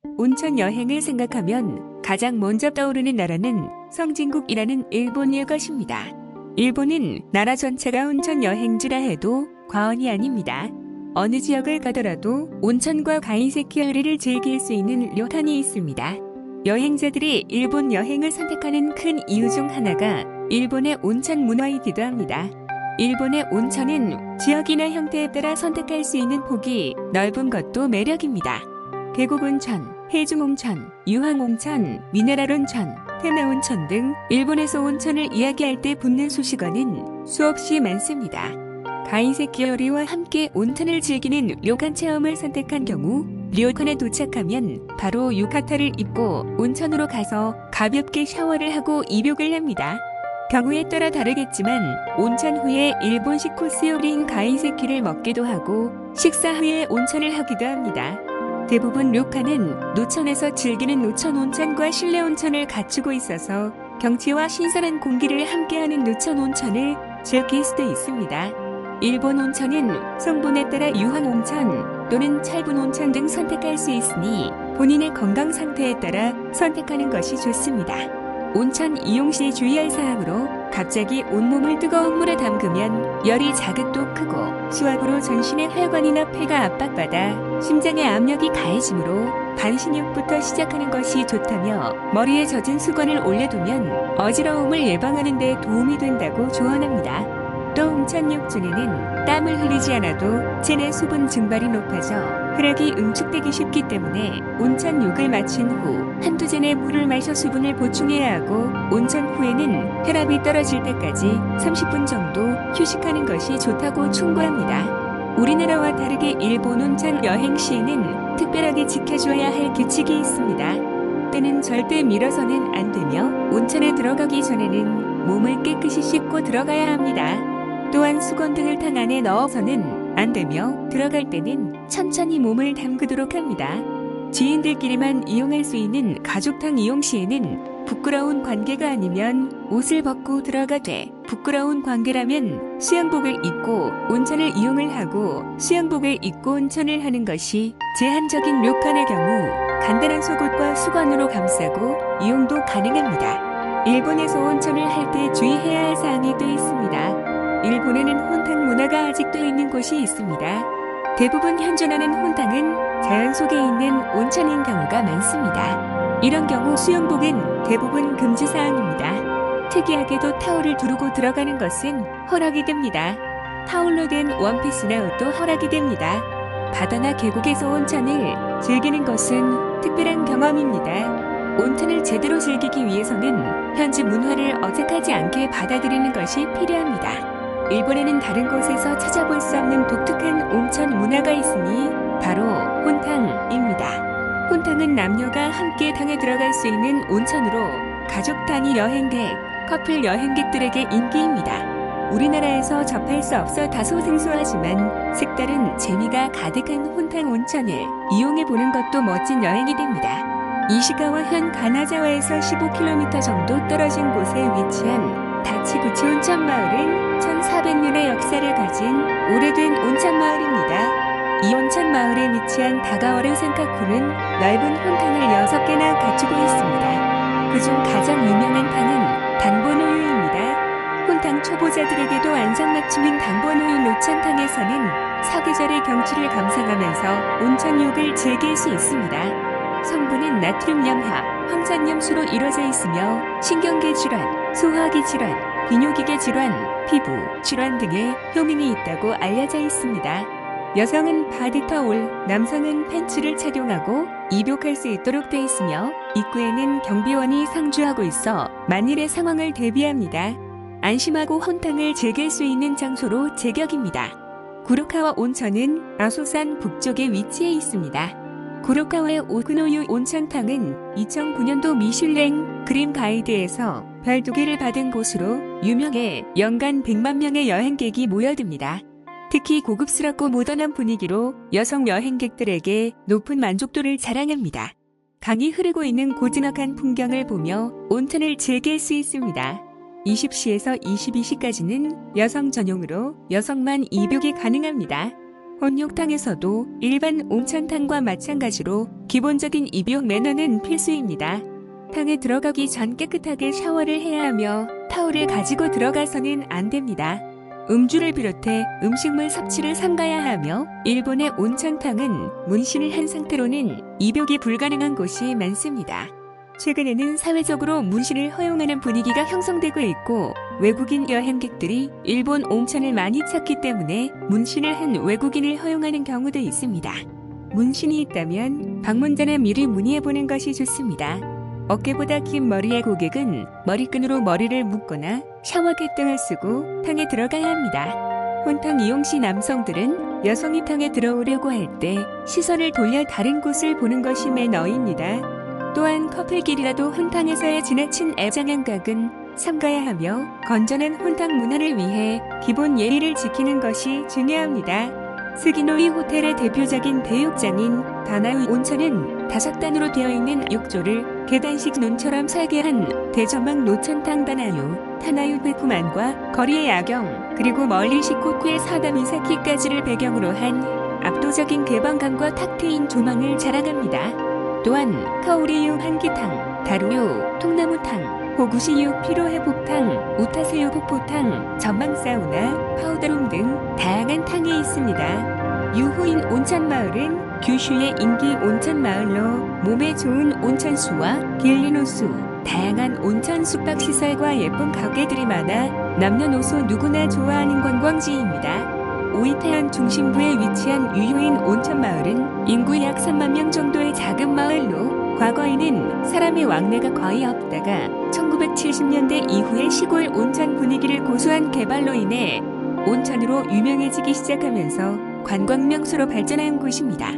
온천 여행을 생각하면 가장 먼저 떠오르는 나라는 선진국이라는 일본일 것입니다. 일본은 나라 전체가 온천 여행지라 해도 과언이 아닙니다. 어느 지역을 가더라도 온천과 가이세키열리를 즐길 수 있는 료칸이 있습니다. 여행자들이 일본 여행을 선택하는 큰 이유 중 하나가 일본의 온천 문화이기도 합니다. 일본의 온천은 지역이나 형태에 따라 선택할 수 있는 폭이 넓은 것도 매력입니다. 계곡온천, 해중온천, 유황온천, 미네랄온천, 테마온천 등 일본에서 온천을 이야기할 때 붙는 수식어는 수없이 많습니다. 가이세키열리와 함께 온천을 즐기는 료칸 체험을 선택한 경우 료칸에 도착하면 바로 유카타를 입고 온천으로 가서 가볍게 샤워를 하고 입욕을 합니다. 경우에 따라 다르겠지만 온천 후에 일본식 코스 요리인 가이세키를 먹기도 하고 식사 후에 온천을 하기도 합니다. 대부분 료칸은 노천에서 즐기는 노천 온천과 실내 온천을 갖추고 있어서 경치와 신선한 공기를 함께하는 노천 온천을 즐길 수도 있습니다. 일본 온천은 성분에 따라 유황 온천 또는 찰분 온천 등 선택할 수 있으니 본인의 건강 상태에 따라 선택하는 것이 좋습니다. 온천 이용 시 주의할 사항으로 갑자기 온몸을 뜨거운 물에 담그면 열이 자극도 크고 수압으로 전신의 혈관이나 폐가 압박받아 심장의 압력이 가해지므로 반신욕부터 시작하는 것이 좋다며 머리에 젖은 수건을 올려두면 어지러움을 예방하는 데 도움이 된다고 조언합니다. 또 온천욕 중에는 땀을 흘리지 않아도 체내 수분 증발이 높아져 혈액이 응축되기 쉽기 때문에 온천욕을 마친 후 한두 잔의 물을 마셔 수분을 보충해야 하고 온천 후에는 혈압이 떨어질 때까지 30분 정도 휴식하는 것이 좋다고 충고합니다. 우리나라와 다르게 일본 온천 여행 시에는 특별하게 지켜줘야 할 규칙이 있습니다. 때는 절대 밀어서는 안 되며 온천에 들어가기 전에는 몸을 깨끗이 씻고 들어가야 합니다. 또한 수건 등을 탕 안에 넣어서는 안 되며 들어갈 때는 천천히 몸을 담그도록 합니다. 지인들끼리만 이용할 수 있는 가족탕 이용 시에는 부끄러운 관계가 아니면 옷을 벗고 들어가되 부끄러운 관계라면 수영복을 입고 온천을 이용을 하고 수영복을 입고 온천을 하는 것이 제한적인 료칸의 경우 간단한 속옷과 수건으로 감싸고 이용도 가능합니다. 일본에서 온천을 할 때 주의해야 할 사항이 또 있습니다. 일본에는 혼탕 문화가 아직도 있는 곳이 있습니다. 대부분 현존하는 혼탕은 자연 속에 있는 온천인 경우가 많습니다. 이런 경우 수영복은 대부분 금지사항입니다. 특이하게도 타올을 두르고 들어가는 것은 허락이 됩니다. 타올로 된 원피스나 옷도 허락이 됩니다. 바다나 계곡에서 온천을 즐기는 것은 특별한 경험입니다. 온천을 제대로 즐기기 위해서는 현지 문화를 어색하지 않게 받아들이는 것이 필요합니다. 일본에는 다른 곳에서 찾아볼 수 없는 독특한 온천 문화가 있으니 바로 혼탕입니다. 혼탕은 남녀가 함께 당에 들어갈 수 있는 온천으로 가족 단위 여행객, 커플 여행객들에게 인기입니다. 우리나라에서 접할 수 없어 다소 생소하지만 색다른 재미가 가득한 혼탕 온천을 이용해보는 것도 멋진 여행이 됩니다. 이시가와 현 가나자와에서 15km 정도 떨어진 곳에 위치한 다치구치 온천마을은 1400년의 역사를 가진 오래된 온천마을입니다. 이 온천마을에 위치한 다가와르 센카쿠는 넓은 혼탕을 6개나 갖추고 있습니다. 그중 가장 유명한 탕은 단본우유입니다. 혼탕 초보자들에게도 안성맞춤인 단본우유 노천탕에서는 사계절의 경치를 감상하면서 온천욕을 즐길 수 있습니다. 성분은 나트륨 염화, 황산염수로 이루어져 있으며 신경계 질환, 소화기 질환, 비뇨기계 질환, 피부 질환 등의 효능이 있다고 알려져 있습니다. 여성은 바디타올, 남성은 팬츠를 착용하고 입욕할 수 있도록 되어 있으며 입구에는 경비원이 상주하고 있어 만일의 상황을 대비합니다. 안심하고 혼탕을 즐길 수 있는 장소로 제격입니다. 구로카와 온천은 아소산 북쪽에 위치해 있습니다. 구로카와의 오그노유 온천탕은 2009년도 미슐랭 그림 가이드에서 별 2개를 받은 곳으로 유명해 연간 100만 명의 여행객이 모여듭니다. 특히 고급스럽고 모던한 분위기로 여성 여행객들에게 높은 만족도를 자랑합니다. 강이 흐르고 있는 고즈넉한 풍경을 보며 온천을 즐길 수 있습니다. 20시에서 22시까지는 여성 전용으로 여성만 입욕이 가능합니다. 혼육탕에서도 일반 온천탕과 마찬가지로 기본적인 입욕 매너는 필수입니다. 탕에 들어가기 전 깨끗하게 샤워를 해야 하며 타올을 가지고 들어가서는 안 됩니다. 음주를 비롯해 음식물 섭취를 삼가야 하며 일본의 온천탕은 문신을 한 상태로는 입욕이 불가능한 곳이 많습니다. 최근에는 사회적으로 문신을 허용하는 분위기가 형성되고 있고 외국인 여행객들이 일본 온천을 많이 찾기 때문에 문신을 한 외국인을 허용하는 경우도 있습니다. 문신이 있다면 방문 전에 미리 문의해보는 것이 좋습니다. 어깨보다 긴 머리의 고객은 머리끈으로 머리를 묶거나 샤워 개등을 쓰고 탕에 들어가야 합니다. 혼탕 이용 시 남성들은 여성이 탕에 들어오려고 할 때 시선을 돌려 다른 곳을 보는 것이 매너입니다. 또한 커플끼리라도 혼탕에서의 지나친 애정행각은 삼가야 하며 건전한 혼탕 문화를 위해 기본 예의를 지키는 것이 중요합니다. 스기노이 호텔의 대표적인 대욕장인 다나우 온천은 5단으로 되어 있는 욕조를 계단식 논처럼 설계한 대전망 노천탕 다나유 베쿠만과 거리의 야경, 그리고 멀리 시코쿠의 사다미사키까지를 배경으로 한 압도적인 개방감과 탁 트인 조망을 자랑합니다. 또한 카오리유 한기탕, 다루요, 통나무탕, 호구시유 피로회복탕, 우타세유 폭포탕, 전망사우나, 파우더룸 등 다양한 탕이 있습니다. 유후인 온천마을은 규슈의 인기 온천마을로 몸에 좋은 온천수와 길리노수, 다양한 온천 숙박시설과 예쁜 가게들이 많아 남녀노소 누구나 좋아하는 관광지입니다. 오이태현 중심부에 위치한 유효인 온천마을은 인구 약 3만 명 정도의 작은 마을로 과거에는 사람의 왕래가 거의 없다가 1970년대 이후에 시골 온천 분위기를 고수한 개발로 인해 온천으로 유명해지기 시작하면서 관광 명소로 발전한 곳입니다.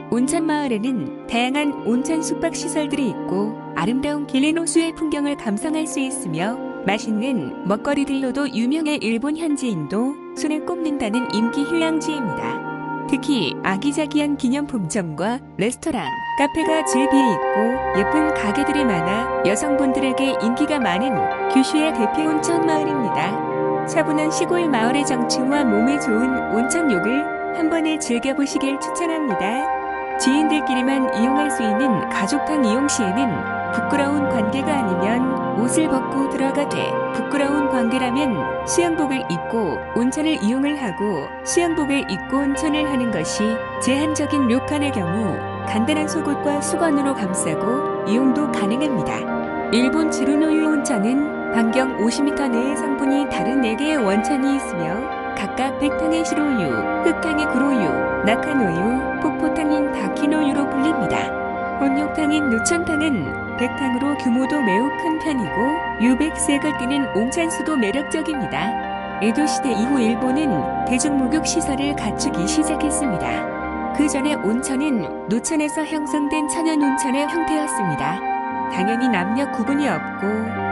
온천마을에는 다양한 온천 숙박시설들이 있고 아름다운 길리노수의 풍경을 감상할 수 있으며 맛있는 먹거리들로도 유명해 일본 현지인도 손에 꼽는다는 인기 휴양지입니다. 특히 아기자기한 기념품점과 레스토랑, 카페가 즐비해 있고 예쁜 가게들이 많아 여성분들에게 인기가 많은 규슈의 대표 온천 마을입니다. 차분한 시골 마을의 정취와 몸에 좋은 온천욕을 한 번에 즐겨보시길 추천합니다. 지인들끼리만 이용할 수 있는 가족탕 이용 시에는 부끄러운 관계가 아니면 옷을 벗고 들어가되 부끄러운 관계라면 수영복을 입고 온천을 이용을 하고 수영복을 입고 온천을 하는 것이 제한적인 료칸의 경우 간단한 속옷과 수건으로 감싸고 이용도 가능합니다. 일본 지루노유 온천은 반경 50m 내의 성분이 다른 4개의 원천이 있으며 각각 백탕의 시로유, 흑탕의 구로유, 낙하노유, 폭포탕인 다키노유로 불립니다. 혼욕탕인 누천탕은 백탕으로 규모도 매우 큰 편이고 유백색을 띠는 온천수도 매력적입니다. 에도시대 이후 일본은 대중목욕 시설을 갖추기 시작했습니다. 그 전에 온천은 노천에서 형성된 천연온천의 형태였습니다. 당연히 남녀 구분이 없고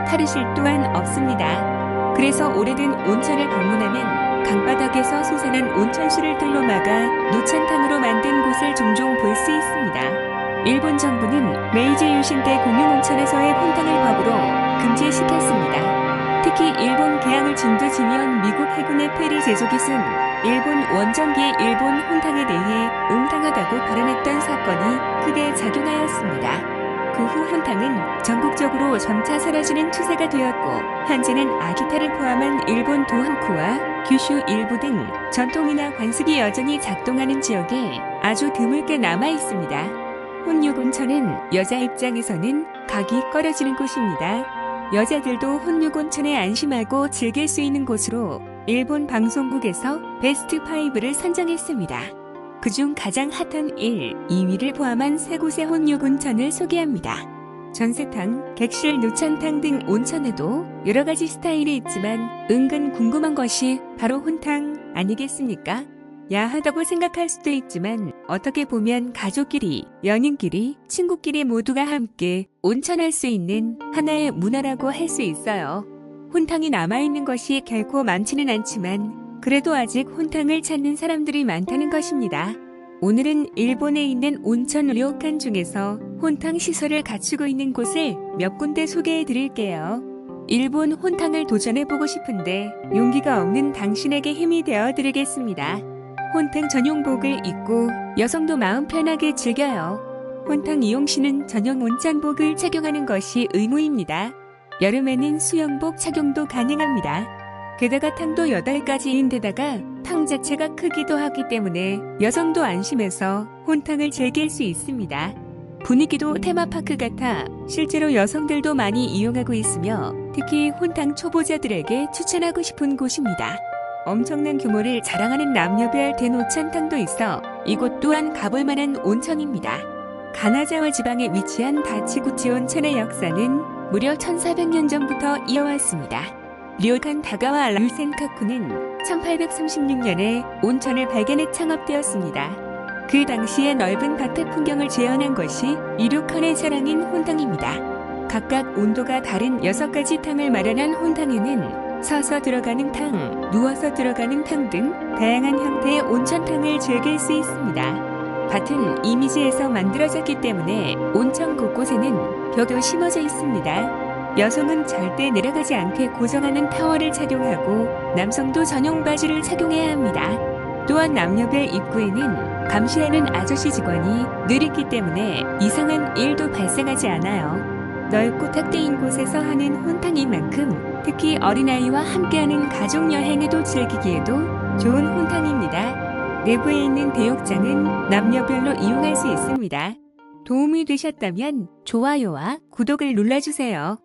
탈의실 또한 없습니다. 그래서 오래된 온천을 방문하면 강바닥에서 솟아난 온천수를 들로 막아 노천탕으로 만든 곳을 종종 볼 수 있습니다. 일본 정부는 메이지 유신 때 공용온천에서의 혼탕을 법으로 금지시켰습니다. 특히 일본 개항을 진두지면 미국 해군의 페리 제조기순 일본 원정기의 일본 혼탕에 대해 음탕하다고 발언했던 사건이 크게 작용하였습니다. 그 후 혼탕은 전국적으로 점차 사라지는 추세가 되었고 현재는 아기타를 포함한 일본 도호쿠와 규슈 일부 등 전통이나 관습이 여전히 작동하는 지역에 아주 드물게 남아 있습니다. 혼육온천은 여자 입장에서는 가기 꺼려지는 곳입니다. 여자들도 혼육온천에 안심하고 즐길 수 있는 곳으로 일본 방송국에서 베스트 5를 선정했습니다. 그중 가장 핫한 1, 2위를 포함한 3곳의 혼육온천을 소개합니다. 전세탕, 객실, 누천탕 등 온천에도 여러 가지 스타일이 있지만 은근 궁금한 것이 바로 혼탕 아니겠습니까? 야하다고 생각할 수도 있지만 어떻게 보면 가족끼리, 연인끼리, 친구끼리 모두가 함께 온천할 수 있는 하나의 문화라고 할 수 있어요. 혼탕이 남아있는 것이 결코 많지는 않지만 그래도 아직 혼탕을 찾는 사람들이 많다는 것입니다. 오늘은 일본에 있는 온천 료칸 중에서 혼탕 시설을 갖추고 있는 곳을 몇 군데 소개해 드릴게요. 일본 혼탕을 도전해보고 싶은데 용기가 없는 당신에게 힘이 되어 드리겠습니다. 혼탕 전용복을 입고 여성도 마음 편하게 즐겨요. 혼탕 이용 시는 전용 온천복을 착용하는 것이 의무입니다. 여름에는 수영복 착용도 가능합니다. 게다가 탕도 8가지인 데다가 탕 자체가 크기도 하기 때문에 여성도 안심해서 혼탕을 즐길 수 있습니다. 분위기도 테마파크 같아 실제로 여성들도 많이 이용하고 있으며 특히 혼탕 초보자들에게 추천하고 싶은 곳입니다. 엄청난 규모를 자랑하는 남녀별 대노천탕도 있어 이곳 또한 가볼 만한 온천입니다. 가나자와 지방에 위치한 다치구치 온천의 역사는 무려 1400년 전부터 이어왔습니다. 료칸 다가와 류센카쿠는 1836년에 온천을 발견해 창업되었습니다. 그 당시의 넓은 바다 풍경을 재현한 것이 이 료칸의 자랑인 혼탕입니다. 각각 온도가 다른 6가지 탕을 마련한 혼탕에는 서서 들어가는 탕, 누워서 들어가는 탕 등 다양한 형태의 온천탕을 즐길 수 있습니다. 밭은 이미지에서 만들어졌기 때문에 온천 곳곳에는 벽도 심어져 있습니다. 여성은 절대 내려가지 않게 고정하는 타월을 착용하고 남성도 전용 바지를 착용해야 합니다. 또한 남녀별 입구에는 감시하는 아저씨 직원이 늘 있기 때문에 이상한 일도 발생하지 않아요. 넓고 탁 트인 곳에서 하는 혼탕인 만큼 특히 어린아이와 함께하는 가족여행에도 즐기기에도 좋은 혼탕입니다. 내부에 있는 대욕장은 남녀별로 이용할 수 있습니다. 도움이 되셨다면 좋아요와 구독을 눌러주세요.